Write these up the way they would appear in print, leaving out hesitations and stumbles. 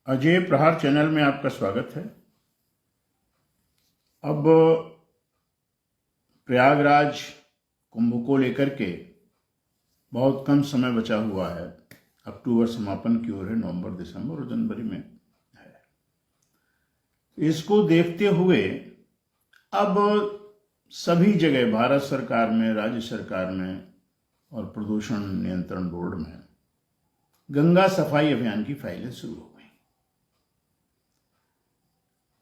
अजय प्रहार चैनल में आपका स्वागत है। अब प्रयागराज कुंभ को लेकर के बहुत कम समय बचा हुआ है। अक्टूबर समापन की ओर है, नवंबर, दिसंबर और जनवरी में है। इसको देखते हुए अब सभी जगह भारत सरकार में, राज्य सरकार में और प्रदूषण नियंत्रण बोर्ड में गंगा सफाई अभियान की फाइलें शुरू हो गई।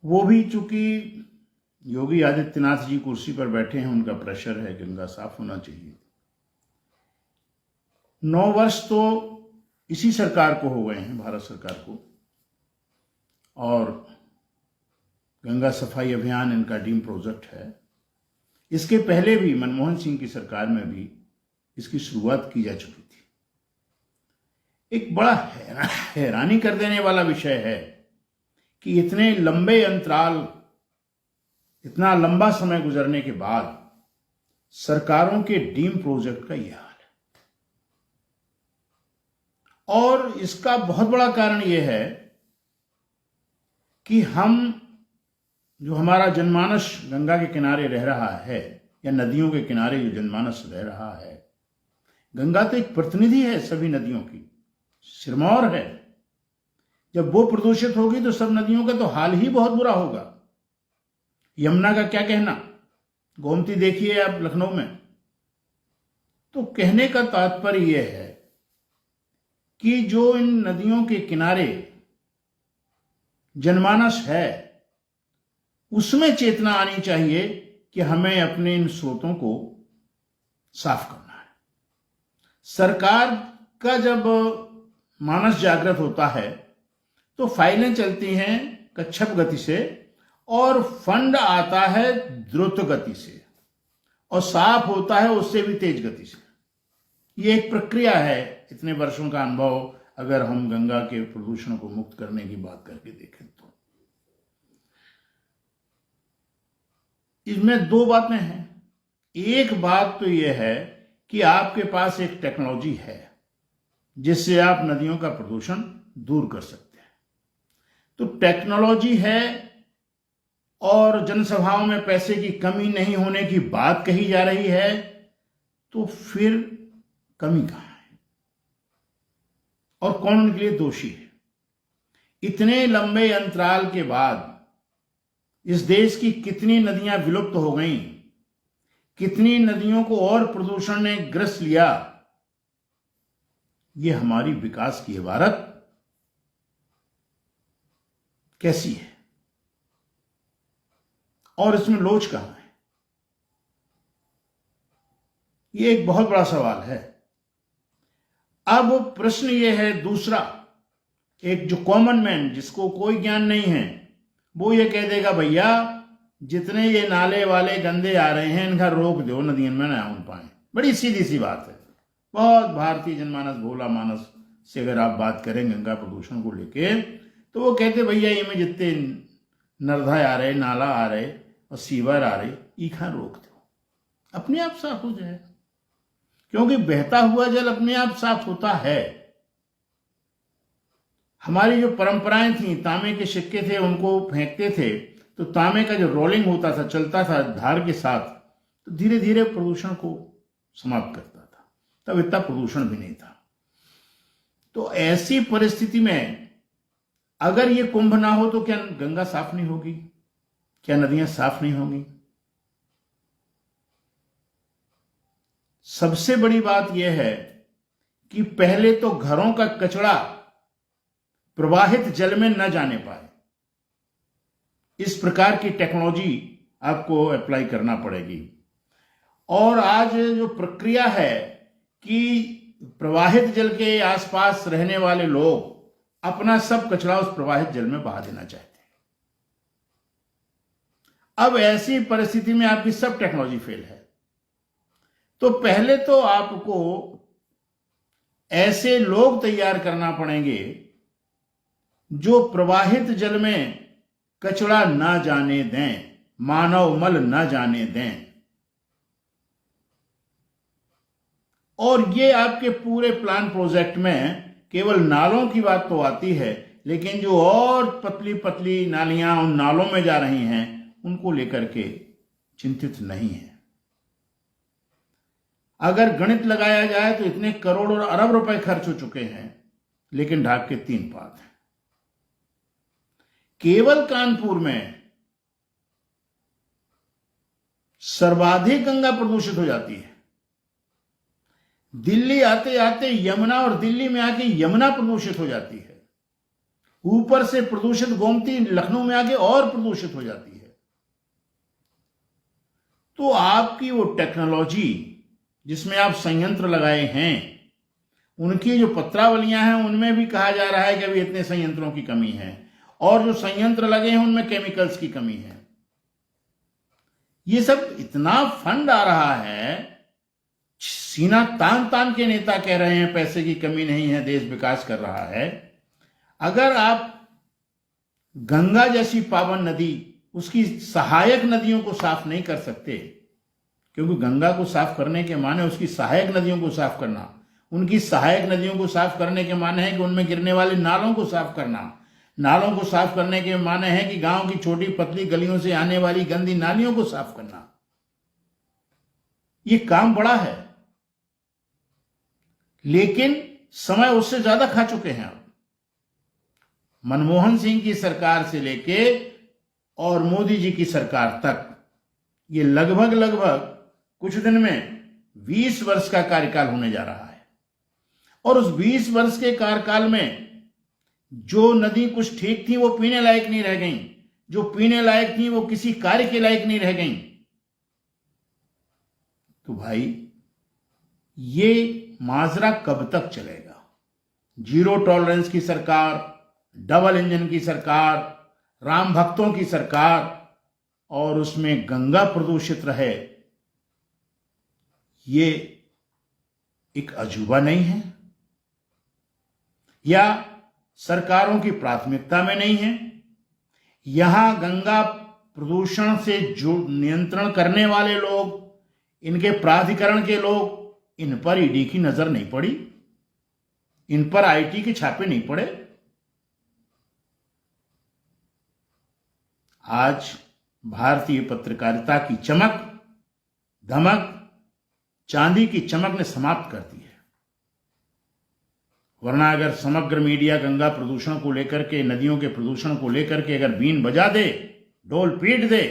वो भी चूंकि योगी आदित्यनाथ जी कुर्सी पर बैठे हैं, उनका प्रेशर है, गंगा साफ होना चाहिए। 9 वर्ष तो इसी सरकार को हो गए हैं, भारत सरकार को, और गंगा सफाई अभियान इनका ड्रीम प्रोजेक्ट है। इसके पहले भी मनमोहन सिंह की सरकार में भी इसकी शुरुआत की जा चुकी थी। एक बड़ा हैरानी कर देने वाला विषय है कि इतने लंबे अंतराल, इतना लंबा समय गुजरने के बाद सरकारों के ड्रीम प्रोजेक्ट का यह हाल है। और इसका बहुत बड़ा कारण यह है कि जो हमारा जनमानस गंगा के किनारे रह रहा है, या नदियों के किनारे जो जनमानस रह रहा है, गंगा तो एक प्रतिनिधि है सभी नदियों की, सिरमौर है। जब वो प्रदूषित होगी तो सब नदियों का तो हाल ही बहुत बुरा होगा। यमुना का क्या कहना, गोमती देखिए आप लखनऊ में। तो कहने का तात्पर्य यह है कि जो इन नदियों के किनारे जनमानस है, उसमें चेतना आनी चाहिए कि हमें अपने इन स्रोतों को साफ करना है। सरकार का जब मानस जागृत होता है तो फाइलें चलती हैं कच्छप गति से, और फंड आता है द्रुत गति से, और साफ होता है उससे भी तेज गति से। ये एक प्रक्रिया है, इतने वर्षों का अनुभव अगर हम गंगा के प्रदूषण को मुक्त करने की बात करके देखें तो। इसमें 2 बातें हैं। एक बात तो यह है कि आपके पास एक टेक्नोलॉजी है जिससे आप नदियों का प्रदूषण दूर कर सकते हैं। तो टेक्नोलॉजी है और जनसभाओं में पैसे की कमी नहीं होने की बात कही जा रही है, तो फिर कमी कहां है और कौन उनके लिए दोषी है? इतने लंबे अंतराल के बाद इस देश की कितनी नदियां विलुप्त हो गईं, कितनी नदियों को और प्रदूषण ने ग्रस लिया। ये हमारी विकास की इबारत कैसी है और इसमें लोच कहां है? ये एक बहुत बड़ा सवाल है। अब प्रश्न ये है दूसरा, एक जो कॉमन मैन जिसको कोई ज्ञान नहीं है, वो ये कह देगा भैया जितने ये नाले वाले गंदे आ रहे हैं इनका रोक दो, नदियों में ना उन पाए। बड़ी सीधी सी बात है। बहुत भारतीय जनमानस, भोला मानस से अगर आप बात करें गंगा प्रदूषण को लेके, तो वो कहते भैया ये में जितने नर्धा आ रहे, नाला आ रहे और सीवर आ रहे, ईखा रोक दो, अपने आप साफ हो जाएगा। क्योंकि बहता हुआ जल अपने आप साफ होता है। हमारी जो परंपराएं थी, तांबे के सिक्के थे उनको फेंकते थे, तो तांबे का जो रोलिंग होता था, चलता था धार के साथ, तो धीरे धीरे प्रदूषण को समाप्त करता था। तब इतना प्रदूषण भी नहीं था। तो ऐसी परिस्थिति में अगर ये कुंभ ना हो तो क्या गंगा साफ नहीं होगी? क्या नदियां साफ नहीं होंगी? सबसे बड़ी बात यह है कि पहले तो घरों का कचरा प्रवाहित जल में न जाने पाए, इस प्रकार की टेक्नोलॉजी आपको अप्लाई करना पड़ेगी। और आज जो प्रक्रिया है कि प्रवाहित जल के आसपास रहने वाले लोग अपना सब कचरा उस प्रवाहित जल में बहा देना चाहते हैं। अब ऐसी परिस्थिति में आपकी सब टेक्नोलॉजी फेल है। तो पहले तो आपको ऐसे लोग तैयार करना पड़ेंगे जो प्रवाहित जल में कचरा ना जाने दें, मानव मल ना जाने दें। और ये आपके पूरे प्लान प्रोजेक्ट में केवल नालों की बात तो आती है, लेकिन जो और पतली पतली नालियां उन नालों में जा रही हैं उनको लेकर के चिंतित नहीं है। अगर गणित लगाया जाए तो इतने करोड़ और अरब रुपए खर्च हो चुके हैं, लेकिन ढाक के 3 पात हैं। केवल कानपुर में सर्वाधिक गंगा प्रदूषित हो जाती है। दिल्ली आते आते यमुना और दिल्ली में आके यमुना प्रदूषित हो जाती है। ऊपर से प्रदूषित गोमती लखनऊ में आके और प्रदूषित हो जाती है। तो आपकी वो टेक्नोलॉजी जिसमें आप संयंत्र लगाए हैं, उनकी जो पत्रावलियां हैं उनमें भी कहा जा रहा है कि अभी इतने संयंत्रों की कमी है, और जो संयंत्र लगे हैं उनमें केमिकल्स की कमी है। ये सब इतना फंड आ रहा है, सीना तान तान के नेता कह रहे हैं पैसे की कमी नहीं है, देश विकास कर रहा है। अगर आप गंगा जैसी पावन नदी, उसकी सहायक नदियों को साफ नहीं कर सकते, क्योंकि गंगा को साफ करने के माने उसकी सहायक नदियों को साफ करना, उनकी सहायक नदियों को साफ करने के माने है कि उनमें गिरने वाले नालों को साफ करना, नालों को साफ करने के माने है कि गांव की छोटी पतली गलियों से आने वाली गंदी नालियों को साफ करना। ये काम बड़ा है, लेकिन समय उससे ज्यादा खा चुके हैं। अब मनमोहन सिंह की सरकार से लेके और मोदी जी की सरकार तक ये लगभग कुछ दिन में 20 वर्ष का कार्यकाल होने जा रहा है। और उस 20 वर्ष के कार्यकाल में जो नदी कुछ ठीक थी वो पीने लायक नहीं रह गई, जो पीने लायक थी वो किसी कार्य के लायक नहीं रह गई। तो भाई ये माजरा कब तक चलेगा? जीरो टॉलरेंस की सरकार, डबल इंजन की सरकार, राम भक्तों की सरकार, और उसमें गंगा प्रदूषित रहे, ये एक अजूबा नहीं है? या सरकारों की प्राथमिकता में नहीं है? यहां गंगा प्रदूषण से जो नियंत्रण करने वाले लोग, इनके प्राधिकरण के लोग, इन पर ईडी की नजर नहीं पड़ी, इन पर आईटी के छापे नहीं पड़े। आज भारतीय पत्रकारिता की चमक धमक चांदी की चमक ने समाप्त कर दी है। वरना अगर समग्र मीडिया गंगा प्रदूषण को लेकर के, नदियों के प्रदूषण को लेकर के अगर बीन बजा दे, डोल पीट दे,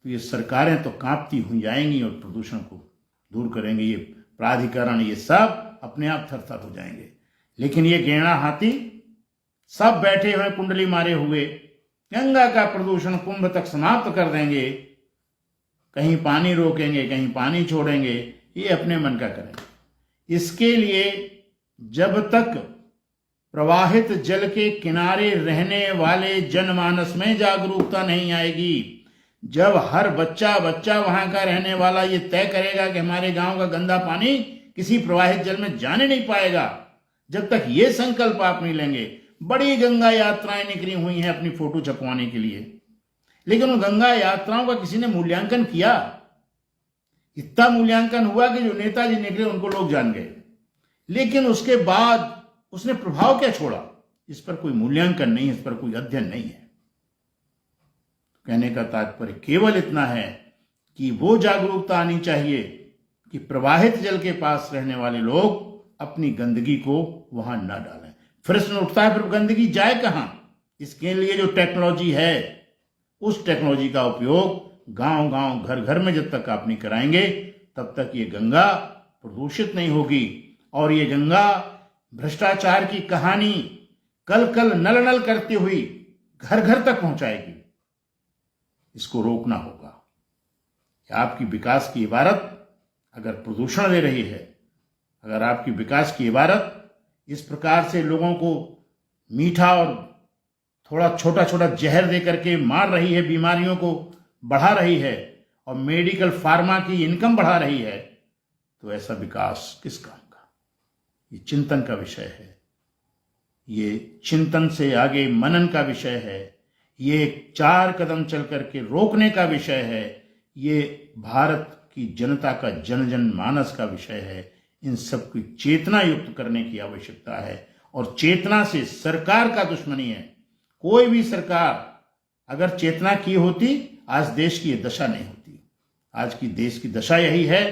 तो ये सरकारें तो कांपती हुई जाएंगी और प्रदूषण को दूर करेंगे। ये प्राधिकरण, ये सब अपने आप थरथर हो जाएंगे। लेकिन ये गेड़ा हाथी सब बैठे हुए कुंडली मारे हुए गंगा का प्रदूषण कुंभ तक समाप्त कर देंगे, कहीं पानी रोकेंगे, कहीं पानी छोड़ेंगे, ये अपने मन का करेंगे। इसके लिए जब तक प्रवाहित जल के किनारे रहने वाले जनमानस में जागरूकता नहीं आएगी, जब हर बच्चा वहां का रहने वाला ये तय करेगा कि हमारे गांव का गंदा पानी किसी प्रवाहित जल में जाने नहीं पाएगा, जब तक ये संकल्प आप नहीं लेंगे। बड़ी गंगा यात्राएं निकली हुई हैं अपनी फोटो छपवाने के लिए, लेकिन उन गंगा यात्राओं का किसी ने मूल्यांकन किया? इतना मूल्यांकन हुआ कि जो नेताजी निकले उनको लोग जान गए, लेकिन उसके बाद उसने प्रभाव क्या छोड़ा, इस पर कोई मूल्यांकन नहीं, इस पर कोई अध्ययन नहीं है। कहने का तात्पर्य केवल इतना है कि वो जागरूकता आनी चाहिए कि प्रवाहित जल के पास रहने वाले लोग अपनी गंदगी को वहां न डालें। प्रश्न उठता है, फिर गंदगी जाए कहां? इसके लिए जो टेक्नोलॉजी है, उस टेक्नोलॉजी का उपयोग गांव गांव घर घर में जब तक आप नहीं कराएंगे, तब तक ये गंगा प्रदूषित नहीं होगी। और ये गंगा भ्रष्टाचार की कहानी कल कल नल नल करती हुई घर घर तक पहुंचाएगी। इसको रोकना होगा। आपकी विकास की इबारत अगर प्रदूषण दे रही है, अगर आपकी विकास की इबारत इस प्रकार से लोगों को मीठा और थोड़ा छोटा छोटा जहर दे करके मार रही है, बीमारियों को बढ़ा रही है और मेडिकल फार्मा की इनकम बढ़ा रही है, तो ऐसा विकास किस काम का? ये चिंतन का विषय है, ये चिंतन से आगे मनन का विषय है, ये 4 कदम चल करके रोकने का विषय है, ये भारत की जनता का जन जन मानस का विषय है। इन सब की चेतना युक्त करने की आवश्यकता है और चेतना से सरकार का दुश्मनी है। कोई भी सरकार अगर चेतना की होती आज देश की ये दशा नहीं होती। आज की देश की दशा यही है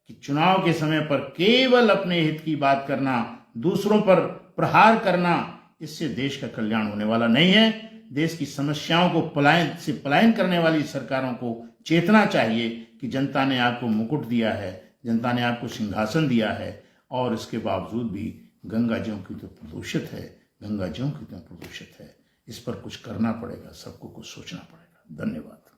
कि चुनाव के समय पर केवल अपने हित की बात करना, दूसरों पर प्रहार करना, इससे देश का कल्याण होने वाला नहीं है। देश की समस्याओं को पलायन करने वाली सरकारों को चेतना चाहिए कि जनता ने आपको मुकुट दिया है, जनता ने आपको सिंहासन दिया है, और इसके बावजूद भी गंगा ज्यों की तो प्रदूषित है, गंगा ज्यों की तो प्रदूषित है। इस पर कुछ करना पड़ेगा, सबको कुछ सोचना पड़ेगा। धन्यवाद।